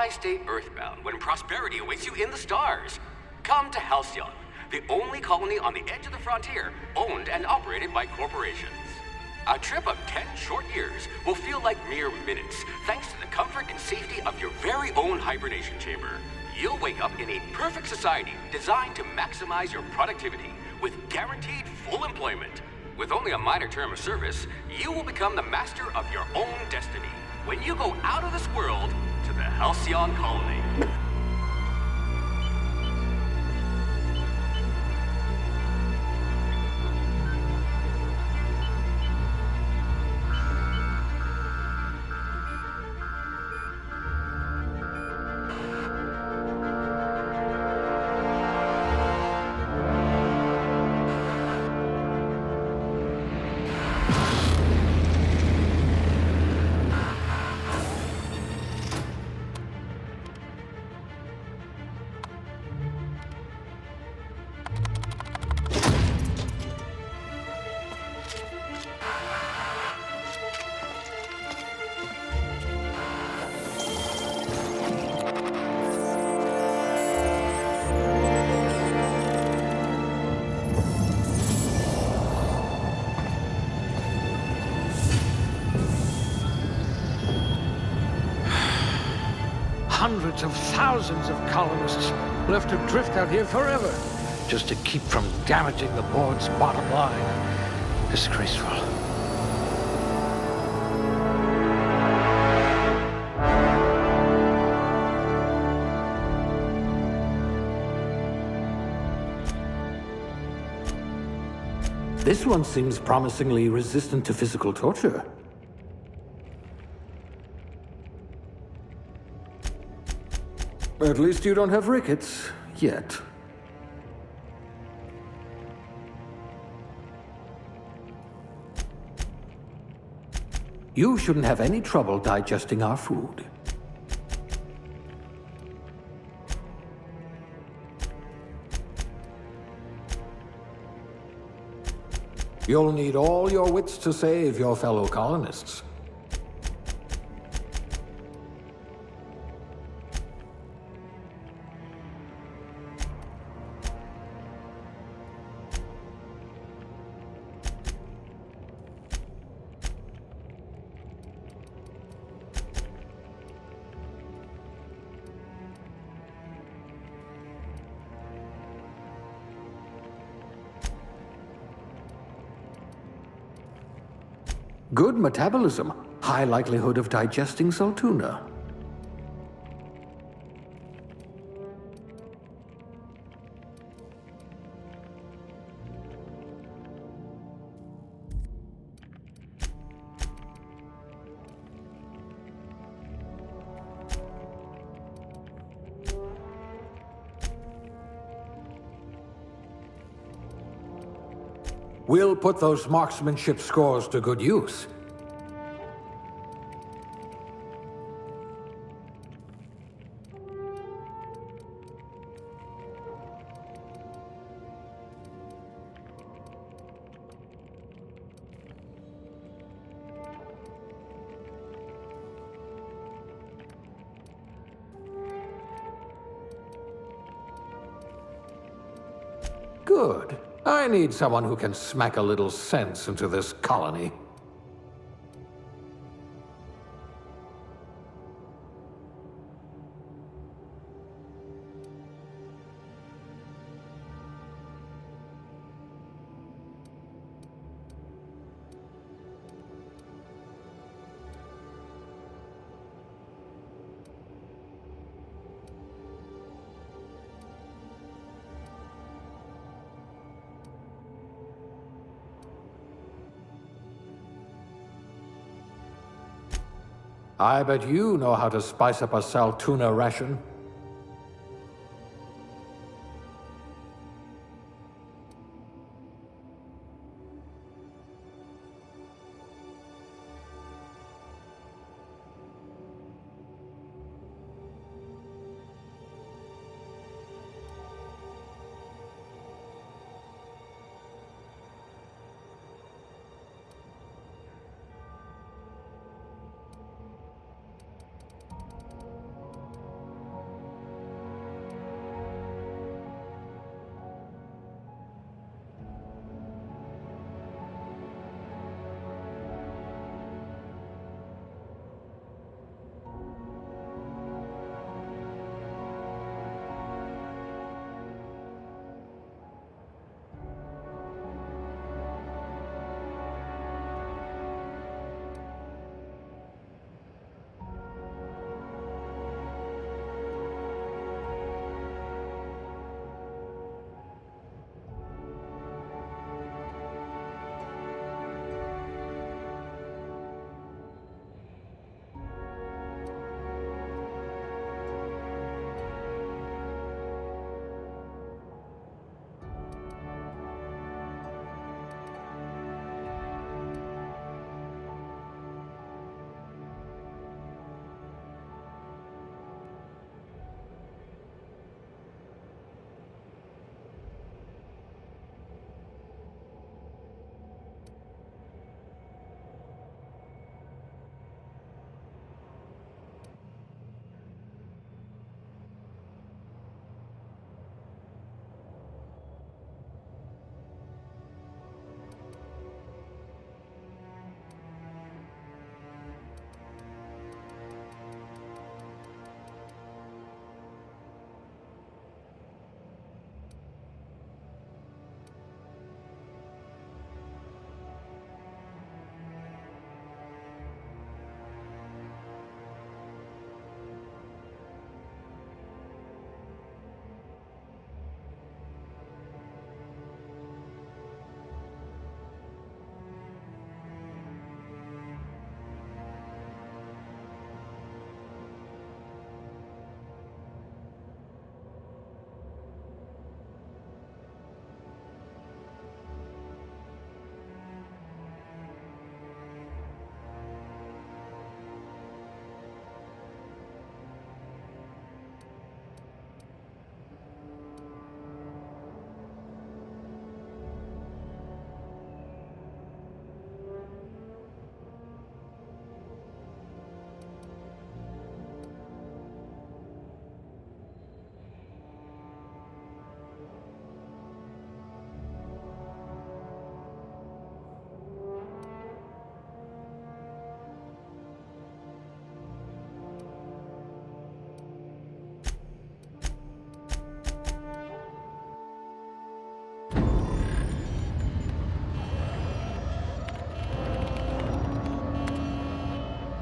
Why stay earthbound when prosperity awaits you in the stars? Come to Halcyon, the only colony on the edge of the frontier, owned and operated by corporations. A trip of 10 short years will feel like mere minutes, thanks to the comfort and safety of your very own hibernation chamber. You'll wake up in a perfect society designed to maximize your productivity, with guaranteed full employment. With only a minor term of service, you will become the master of your own destiny when you go out of this world to the Halcyon Colony. Hundreds of thousands of colonists left to drift out here forever, just to keep from damaging the board's bottom line. Disgraceful. This one seems promisingly resistant to physical torture. At least you don't have rickets, yet. You shouldn't have any trouble digesting our food. You'll need all your wits to save your fellow colonists. Good metabolism, high likelihood of digesting Saltuna. We'll put those marksmanship scores to good use. Good. I need someone who can smack a little sense into this colony. I bet you know how to spice up a Saltuna ration.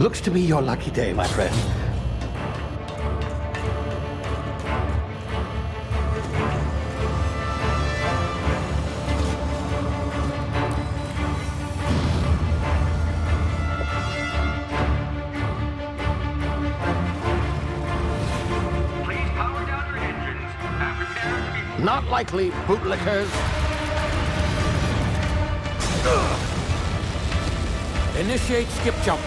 Looks to be your lucky day, my friend. Please power down your engines and prepare to be... Not likely, bootlickers. Initiate skip jump.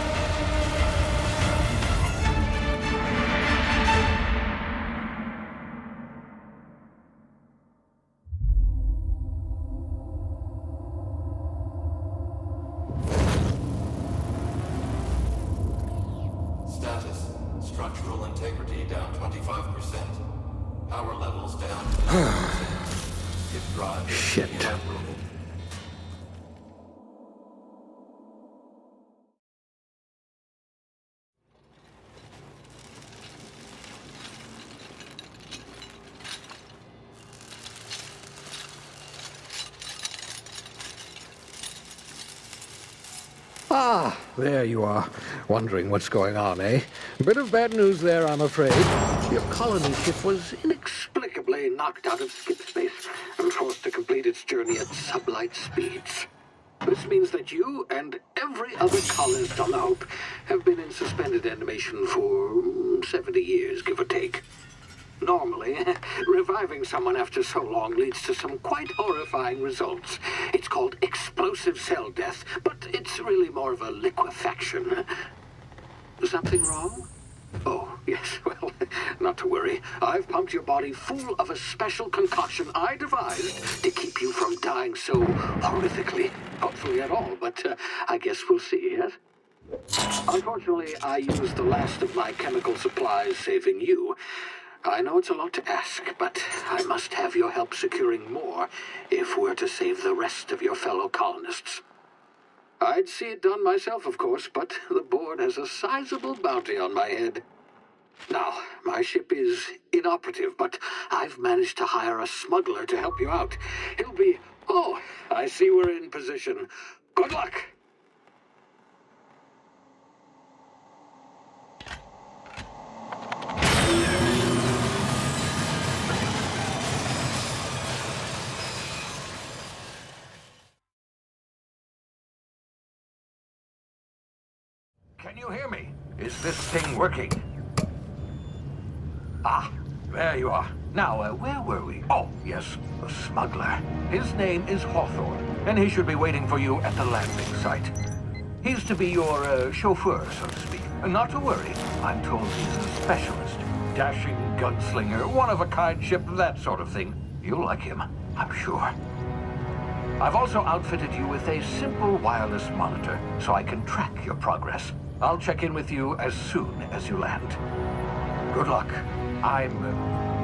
Status. Structural integrity down 25%. Power levels down 10%. If drive is Shit. inoperable. Ah, there you are. Wondering what's going on, eh? Bit of bad news there, I'm afraid. Your colony ship was inexplicably knocked out of skip space and forced to complete its journey at sublight speeds. This means that you and every other colonist on the Hope have been in suspended animation for 70 years, give or take. Normally, reviving someone after so long leads to some quite horrifying results. It's called explosive cell death, but it's really more of a liquefaction. Something wrong? Oh, yes, well, not to worry. I've pumped your body full of a special concoction I devised to keep you from dying so horrifically. Hopefully at all, but I guess we'll see, yes? Unfortunately, I used the last of my chemical supplies saving you. I know it's a lot to ask, but I must have your help securing more if we're to save the rest of your fellow colonists. I'd see it done myself, of course, but the board has a sizable bounty on my head. Now, my ship is inoperative, but I've managed to hire a smuggler to help you out. He'll be... Oh, I see we're in position. Good luck! Can you hear me? Is this thing working? Ah, there you are. Now, where were we? Oh, yes, the smuggler. His name is Hawthorne, and he should be waiting for you at the landing site. He's to be your chauffeur, so to speak. Not to worry, I'm told he's a specialist. Dashing gunslinger, one-of-a-kind ship, that sort of thing. You'll like him, I'm sure. I've also outfitted you with a simple wireless monitor, so I can track your progress. I'll check in with you as soon as you land. Good luck.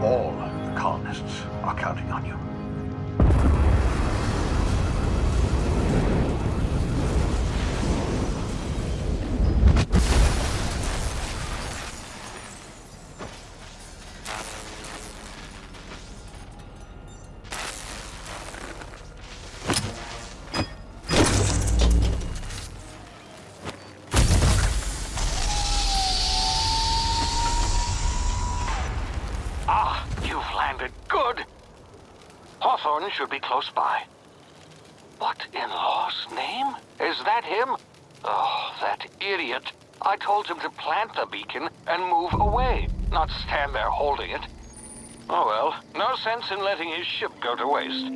All the colonists are counting on you. Good. Hawthorne should be close by. What in law's name? Is that him? Oh, that idiot. I told him to plant the beacon and move away, not stand there holding it. Oh well, no sense in letting his ship go to waste.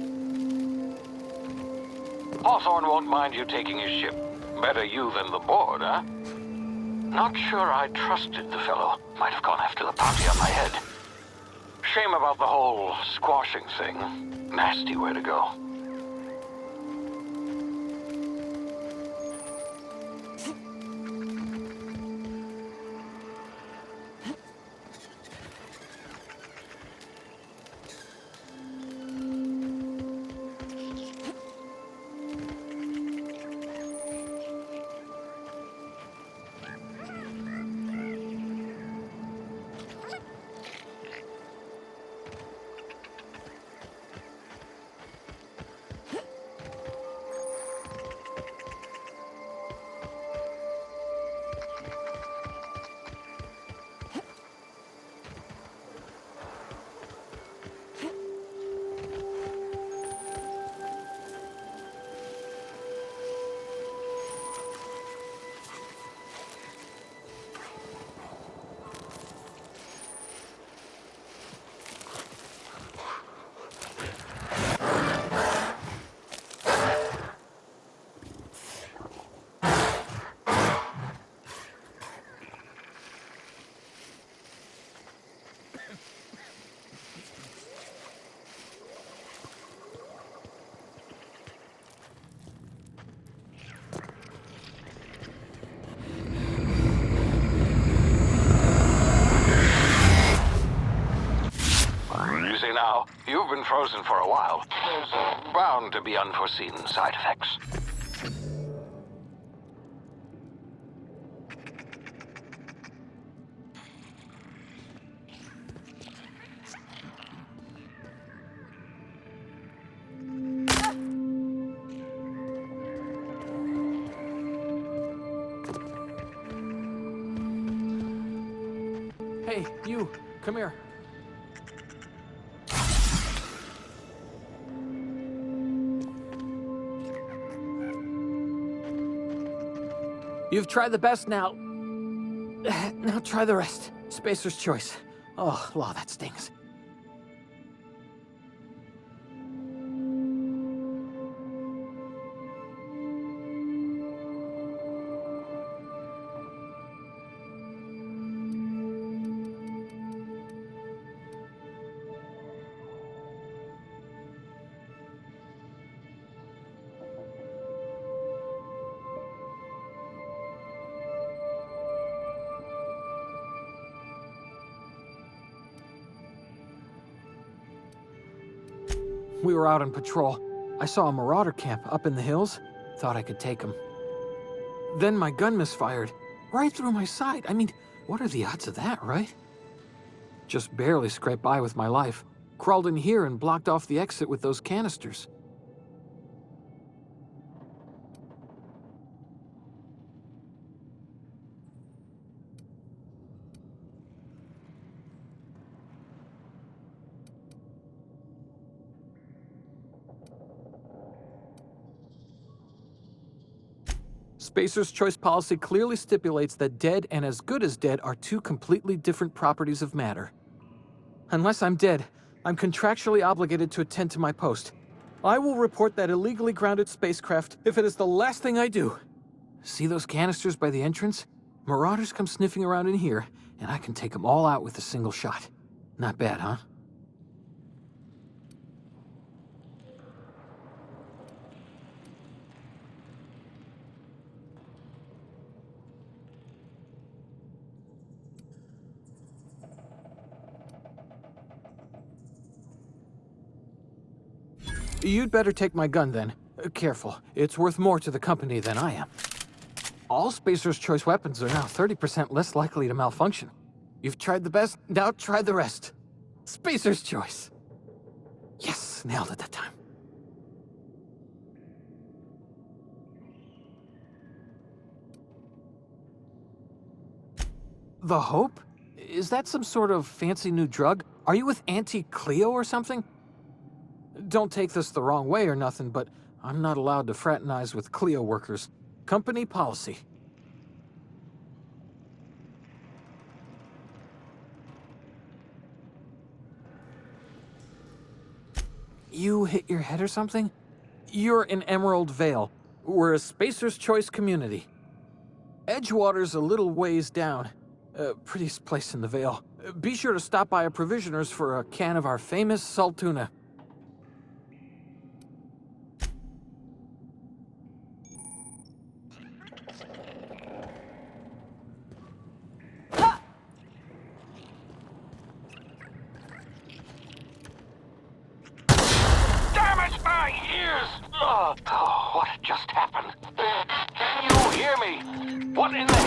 Hawthorne won't mind you taking his ship. Better you than the board, huh? Not sure I trusted the fellow. Might have gone after the bounty on my head. Shame about the whole squashing thing. Nasty way to go. now. You've been frozen for a while. There's bound to be unforeseen side effects. Hey, you, come here. You've tried the best now. Now try the rest. Spacer's choice. Oh, law, that stings. We were out on patrol. I saw a marauder camp up in the hills. Thought I could take him. Then my gun misfired. Right through my side. I mean, what are the odds of that, right? Just barely scraped by with my life. Crawled in here and blocked off the exit with those canisters. Spacer's choice policy clearly stipulates that dead and as good as dead are two completely different properties of matter. Unless I'm dead, I'm contractually obligated to attend to my post. I will report that illegally grounded spacecraft if it is the last thing I do. See those canisters by the entrance? Marauders come sniffing around in here, and I can take them all out with a single shot. Not bad, huh? You'd better take my gun then. Careful, it's worth more to the company than I am. All Spacer's choice weapons are now 30% less likely to malfunction. You've tried the best, now try the rest. Spacer's choice. Yes, nailed it that time. The Hope? Is that some sort of fancy new drug? Are you with Auntie Cleo or something? Don't take this the wrong way or nothing, but I'm not allowed to fraternize with Cleo workers. Company policy. You hit your head or something? You're in Emerald Vale. We're a Spacer's Choice community. Edgewater's a little ways down. Prettiest place in the Vale. Be sure to stop by a Provisioners for a can of our famous salt tuna. Oh, what just happened? Can you hear me? What in this...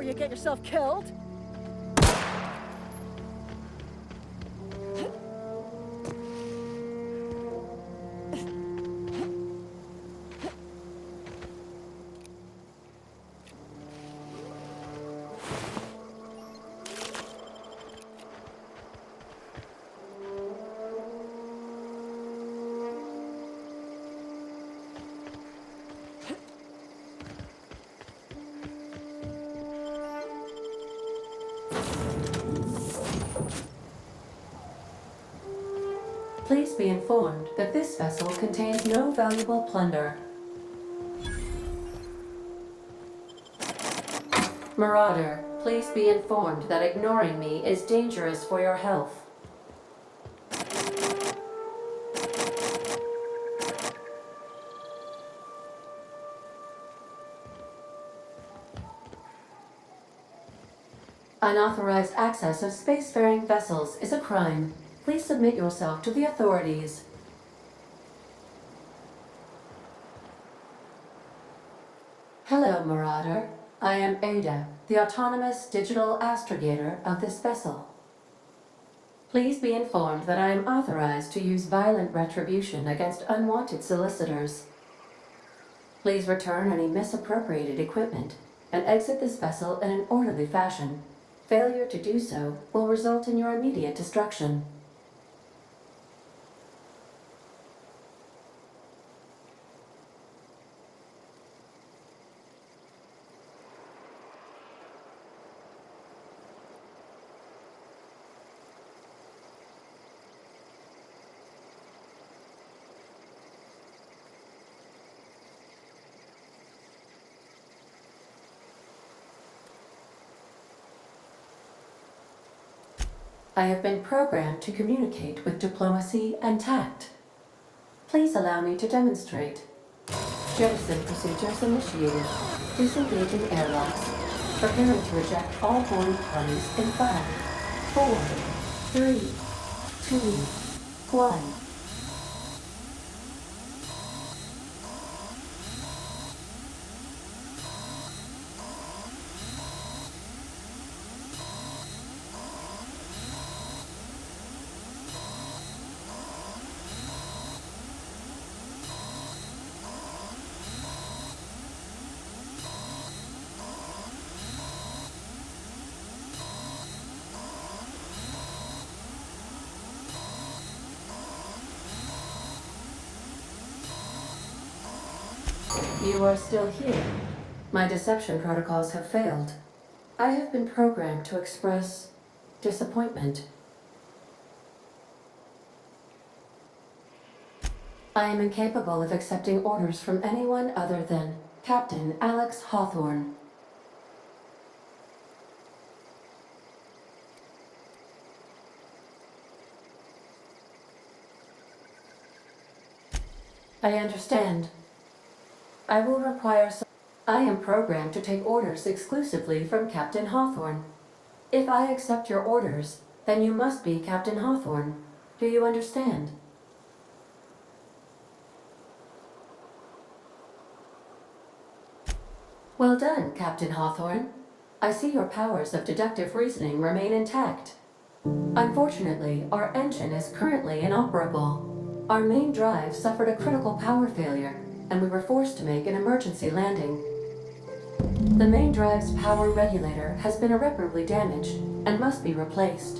you get yourself killed. Please be informed that this vessel contains no valuable plunder. Marauder, please be informed that ignoring me is dangerous for your health. Unauthorized access of spacefaring vessels is a crime. Please submit yourself to the authorities. Hello, Marauder. I am Ada, the autonomous digital astrogator of this vessel. Please be informed that I am authorized to use violent retribution against unwanted solicitors. Please return any misappropriated equipment and exit this vessel in an orderly fashion. Failure to do so will result in your immediate destruction. I have been programmed to communicate with diplomacy and tact. Please allow me to demonstrate. Jettison procedures initiated. Disengaging airlocks. Preparing to eject all boarding parties in 5, 4, 3, 2, 1. You are still here. My deception protocols have failed. I have been programmed to express disappointment. I am incapable of accepting orders from anyone other than Captain Alex Hawthorne. I understand. I will require some... I am programmed to take orders exclusively from Captain Hawthorne. If I accept your orders, then you must be Captain Hawthorne. Do you understand? Well done, Captain Hawthorne. I see your powers of deductive reasoning remain intact. Unfortunately, our engine is currently inoperable. Our main drive suffered a critical power failure, and we were forced to make an emergency landing. The main drive's power regulator has been irreparably damaged and must be replaced.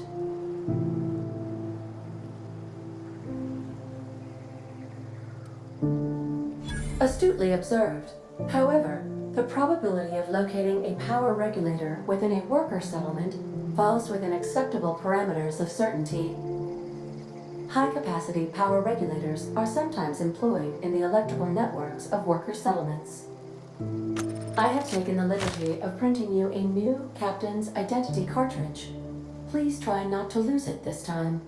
Astutely observed. However, the probability of locating a power regulator within a worker settlement falls within acceptable parameters of certainty. High-capacity power regulators are sometimes employed in the electrical networks of worker settlements. I have taken the liberty of printing you a new Captain's Identity cartridge. Please try not to lose it this time.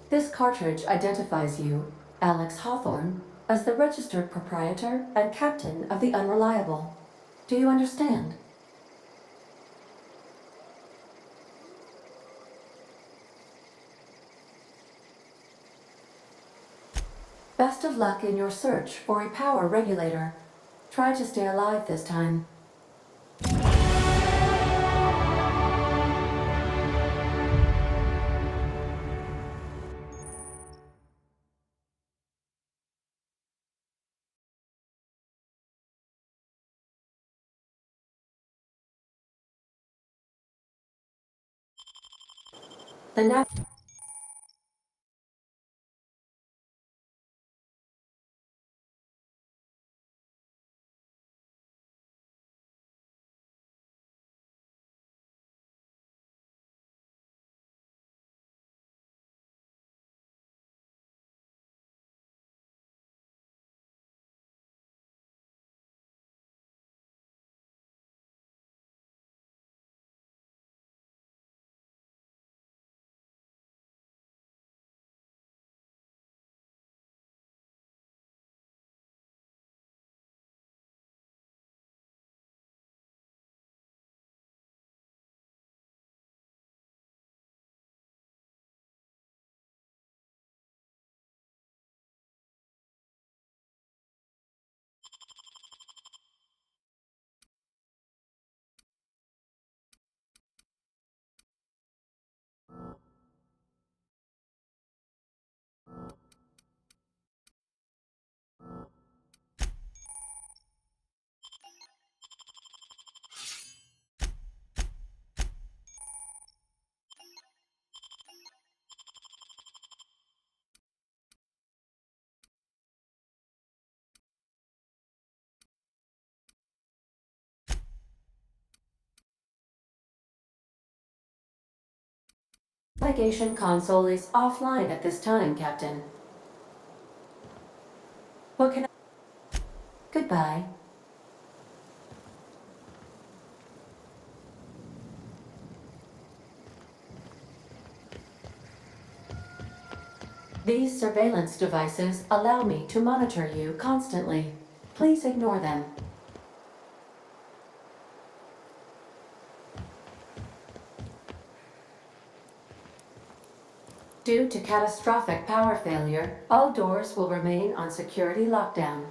This cartridge identifies you, Alex Hawthorne, as the registered proprietor and captain of the Unreliable. Do you understand? Best of luck in your search for a power regulator. Try to stay alive this time. The nav- navigation console is offline at this time, Captain. What can I... Goodbye. These surveillance devices allow me to monitor you constantly. Please ignore them. Due to catastrophic power failure, all doors will remain on security lockdown.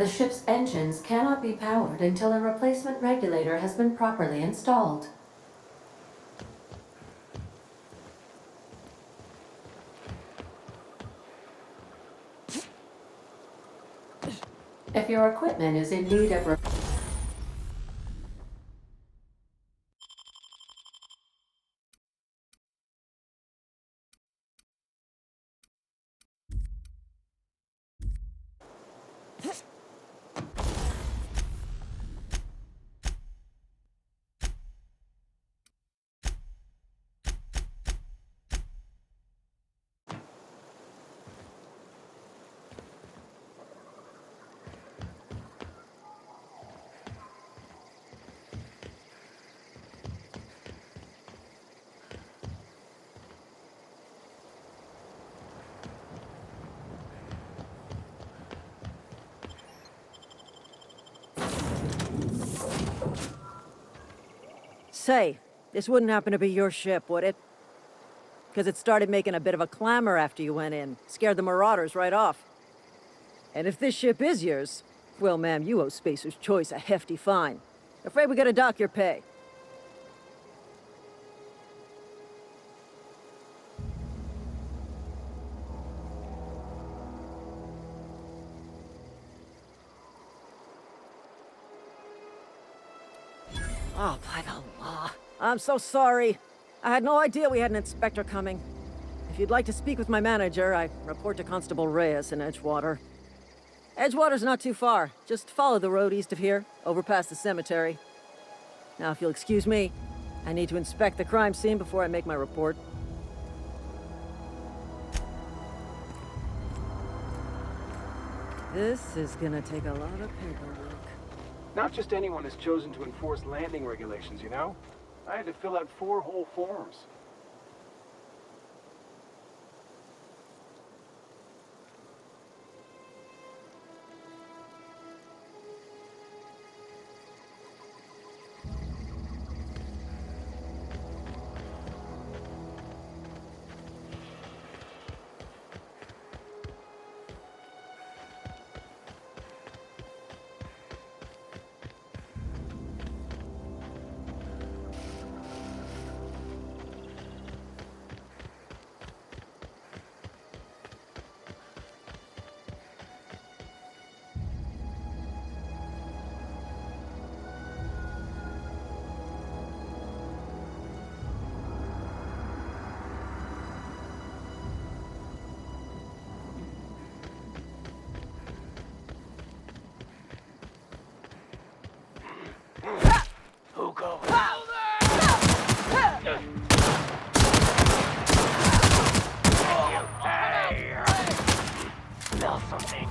The ship's engines cannot be powered until a replacement regulator has been properly installed. If your equipment is in need of Say, this wouldn't happen to be your ship, would it? Because it started making a bit of a clamor after you went in. Scared the Marauders right off. And if this ship is yours, well, ma'am, you owe Spacer's Choice a hefty fine. Afraid we gotta dock your pay. Oh, by the law. I'm so sorry. I had no idea we had an inspector coming. If you'd like to speak with my manager, I report to Constable Reyes in Edgewater. Edgewater's not too far. Just follow the road east of here, over past the cemetery. Now, if you'll excuse me, I need to inspect the crime scene before I make my report. This is gonna take a lot of paperwork. Not just anyone is chosen to enforce landing regulations, you know? I had to fill out 4 whole forms. smell something.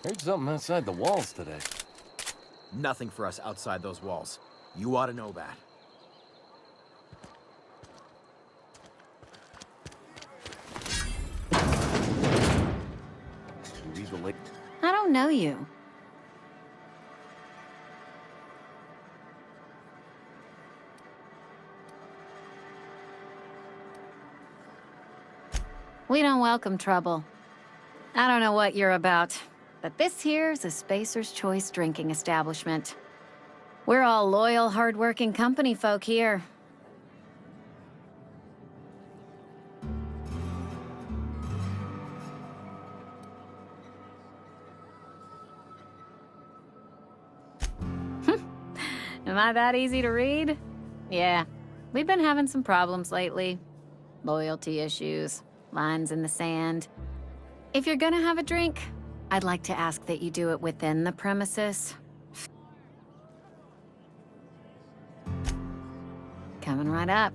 Heard something outside the walls today. Nothing for us outside those walls. You ought to know that. You read the late. I don't know you. We don't welcome trouble. I don't know what you're about, but this here's a Spacer's Choice drinking establishment. We're all loyal, hard-working company folk here. Am I that easy to read? Yeah, we've been having some problems lately. Loyalty issues, lines in the sand. If you're gonna have a drink, I'd like to ask that you do it within the premises. Coming right up.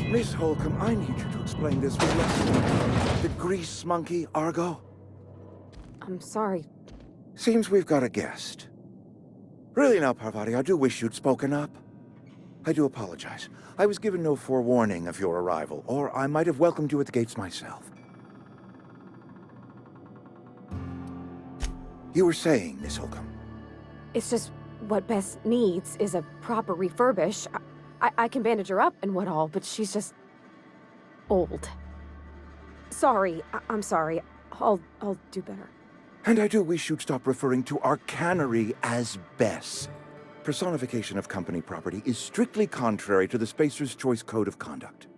Miss Holcomb, I need you to explain this for me. The grease monkey, Argo? I'm sorry. Seems we've got a guest. Really now, Parvati, I do wish you'd spoken up. I do apologize. I was given no forewarning of your arrival, or I might have welcomed you at the gates myself. You were saying, Miss Holcomb. It's just what Bess needs is a proper refurbish. I can bandage her up and what all, but she's just old. Sorry, I'm sorry. I'll do better. And I do wish you'd stop referring to our cannery as Bess. Personification of company property is strictly contrary to the Spacer's Choice Code of Conduct.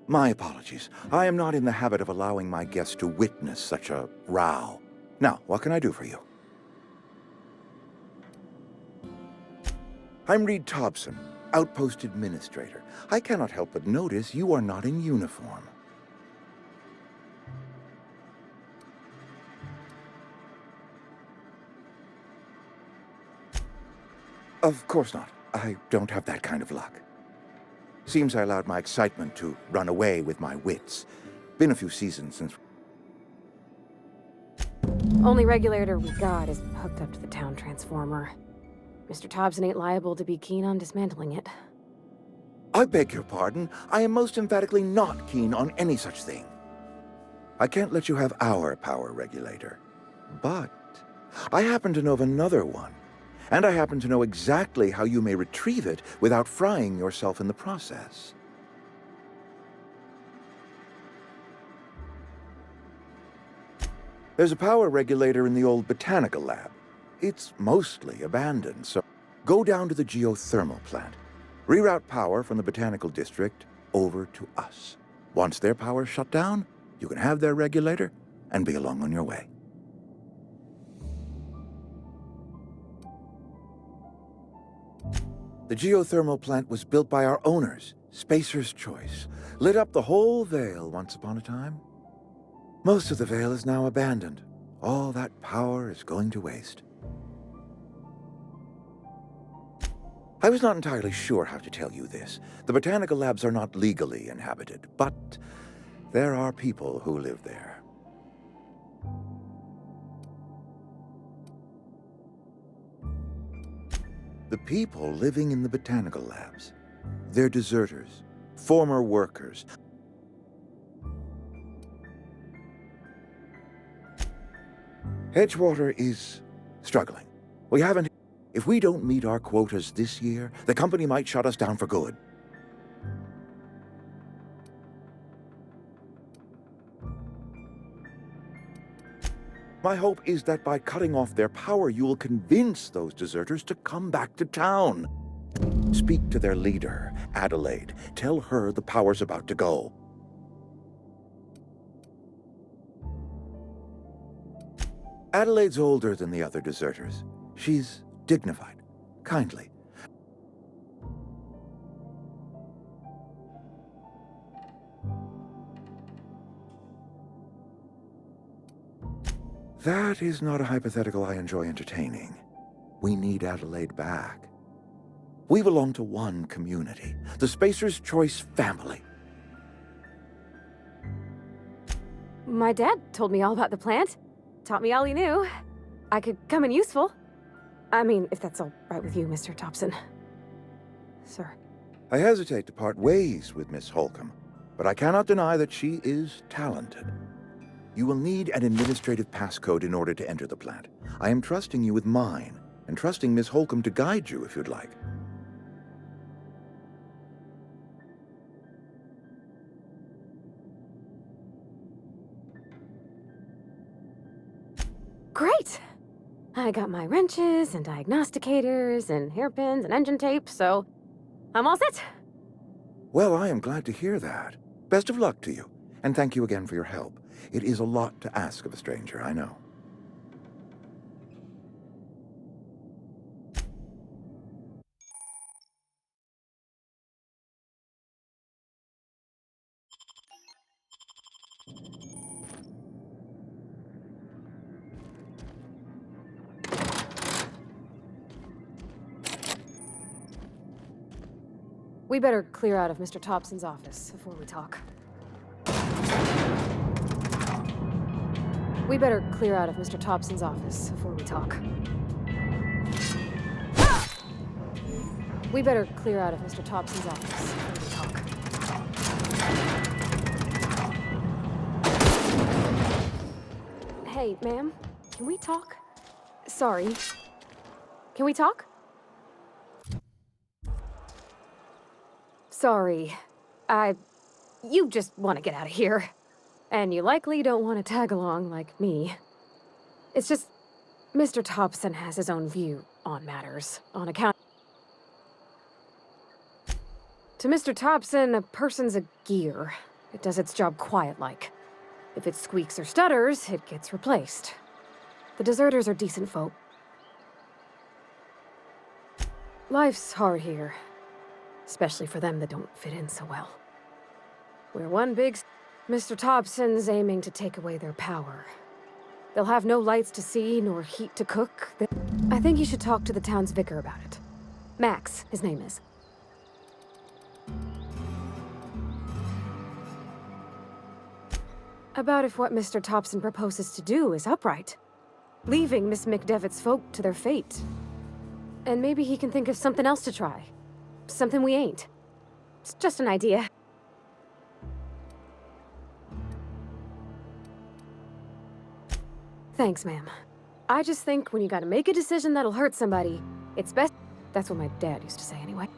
My apologies. I am not in the habit of allowing my guests to witness such a row. Now, what can I do for you? I'm Reed Thompson, Outpost Administrator. I cannot help but notice you are not in uniform. Of course not. I don't have that kind of luck. Seems I allowed my excitement to run away with my wits. Been a few seasons since... Only regulator we got is hooked up to the town transformer. Mr. Thompson ain't liable to be keen on dismantling it. I beg your pardon. I am most emphatically not keen on any such thing. I can't let you have our power regulator. But I happen to know of another one. And I happen to know exactly how you may retrieve it without frying yourself in the process. There's a power regulator in the old botanical lab. It's mostly abandoned, so go down to the geothermal plant. Reroute power from the botanical district over to us. Once their power's shut down, you can have their regulator and be along on your way. The geothermal plant was built by our owners, Spacer's Choice lit up the whole Vale once upon a time. Most of the Vale is now abandoned. All that power is going to waste. I was not entirely sure how to tell you this. The botanical labs are not legally inhabited, but there are people who live there. The people living in the botanical labs, they're deserters, former workers. Edgewater is struggling. We haven't... If we don't meet our quotas this year, the company might shut us down for good. My hope is that by cutting off their power, you will convince those deserters to come back to town. Speak to their leader, Adelaide. Tell her the power's about to go. Adelaide's older than the other deserters. She's dignified, kindly. That is not a hypothetical I enjoy entertaining. We need Adelaide back. We belong to one community, the Spacer's Choice family. My dad told me all about the plant. Taught me all he knew. I could come in useful. I mean, if that's all right with you, Mr. Thompson. Sir. I hesitate to part ways with Miss Holcomb, but I cannot deny that she is talented. You will need an administrative passcode in order to enter the plant. I am trusting you with mine, and trusting Miss Holcomb to guide you if you'd like. Great! I got my wrenches and diagnosticators and hairpins and engine tape, so I'm all set. Well, I am glad to hear that. Best of luck to you, and thank you again for your help. It is a lot to ask of a stranger, I know. We better clear out of Mr. Thompson's office before we talk. We better clear out of Mr. Thompson's office before we talk. We better clear out of Mr. Thompson's office before we talk. Hey, ma'am, can we talk? Sorry. Can we talk? Sorry. You just want to get out of here. And you likely don't want to tag along like me. It's just, Mr. Thompson has his own view on matters, on account... To Mr. Thompson, a person's a gear. It does its job quiet-like. If it squeaks or stutters, it gets replaced. The deserters are decent folk. Life's hard here. Especially for them that don't fit in so well. We're one big... Mr. Thompson's aiming to take away their power. They'll have no lights to see, nor heat to cook. I think you should talk to the town's vicar about it. Max, his name is. About if what Mr. Thompson proposes to do is upright. Leaving Miss McDevitt's folk to their fate. And maybe he can think of something else to try. Something we ain't. It's just an idea. Thanks, ma'am. I just think when you gotta make a decision that'll hurt somebody, it's best... That's what my dad used to say anyway.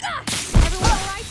Everyone all right?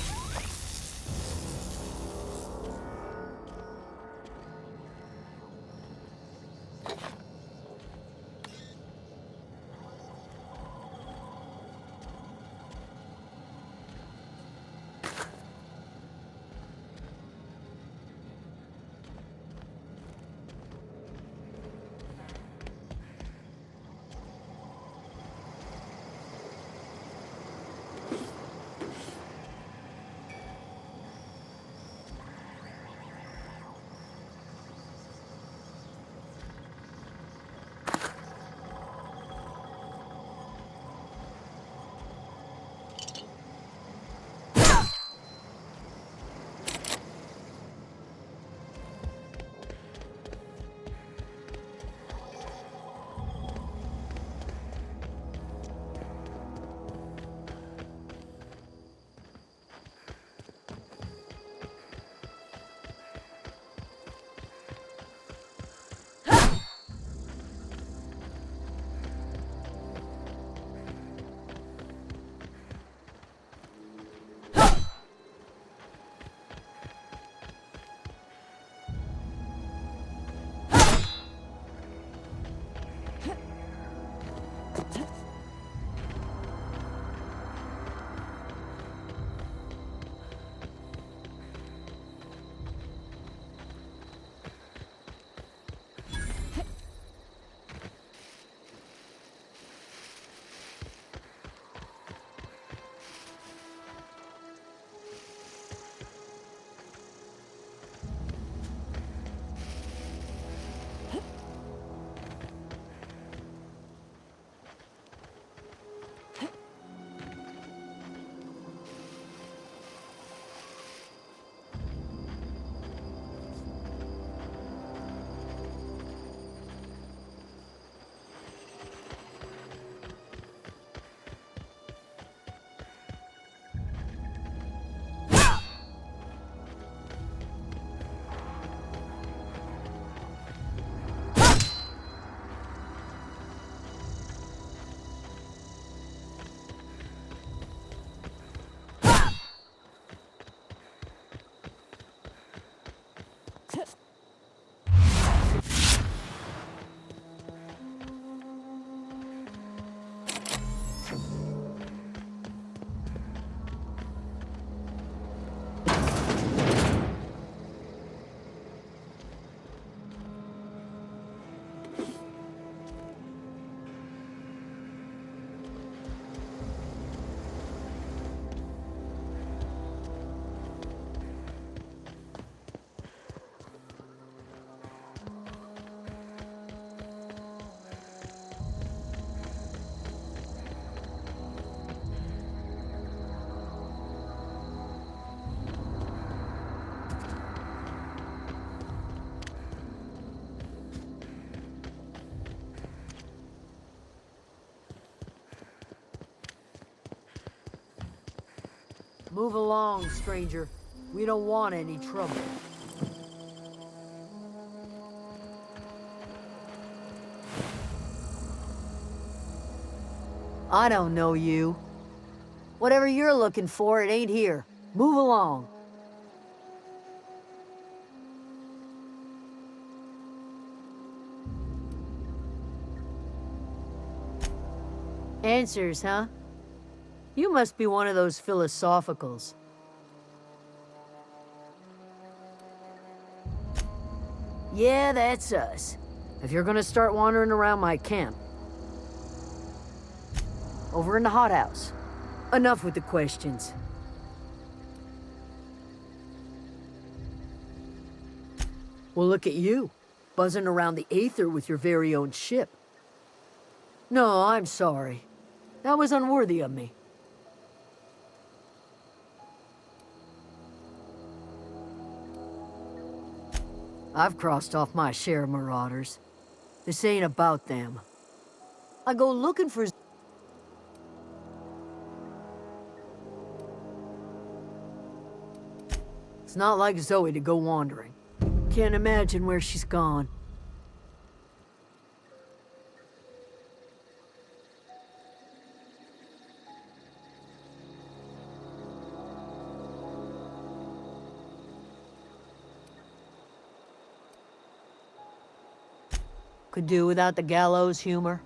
Move along, stranger. We don't want any trouble. I don't know you. Whatever you're looking for, it ain't here. Move along. Answers, huh? You must be one of those philosophicals. Yeah, that's us. If you're gonna start wandering around my camp. Over in the hothouse. Enough with the questions. Well, look at you. Buzzing around the Aether with your very own ship. No, I'm sorry. That was unworthy of me. I've crossed off my share of marauders. This ain't about them. I go looking for... It's not like Zoe to go wandering. Can't imagine where she's gone. Could do without the gallows humor.